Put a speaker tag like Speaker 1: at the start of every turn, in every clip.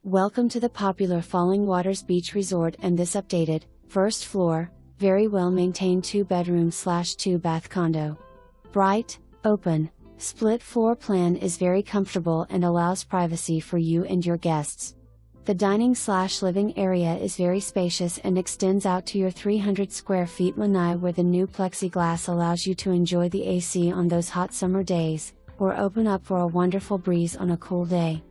Speaker 1: Welcome to the popular Falling Waters Beach Resort and this updated, first floor, very well maintained 2-bedroom/2-bath condo. Bright, open, split floor plan is very comfortable and allows privacy for you and your guests. The dining/living area is very spacious and extends out to your 300 square feet lanai, where the new plexi-glass allows you to enjoy the AC on those hot summer days, or open up for a wonderful breeze on a cool day.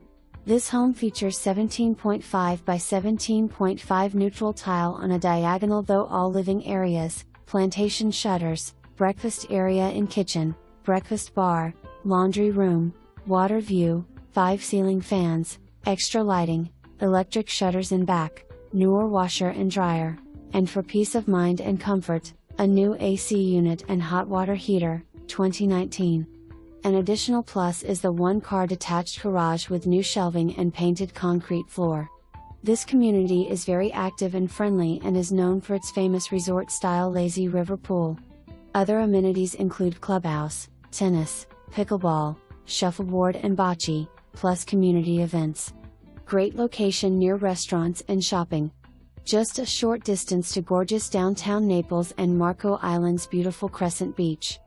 Speaker 1: This home features 17.5 by 17.5 neutral tile on a diagonal though all living areas, plantation shutters, breakfast area and kitchen, breakfast bar, laundry room, water view, 5 ceiling fans, extra lighting, electric shutters in back, newer washer and dryer, and for peace of mind and comfort, a new AC unit and hot water heater, 2019. An additional plus is the 1-car detached garage with new shelving and painted concrete floor. This community is very active and friendly and is known for its famous resort-style lazy river pool. Other amenities include clubhouse, tennis, pickleball, shuffleboard and bocce, plus community events. Great location near restaurants and shopping. Just a short distance to gorgeous downtown Naples and Marco Island's beautiful Crescent Beach.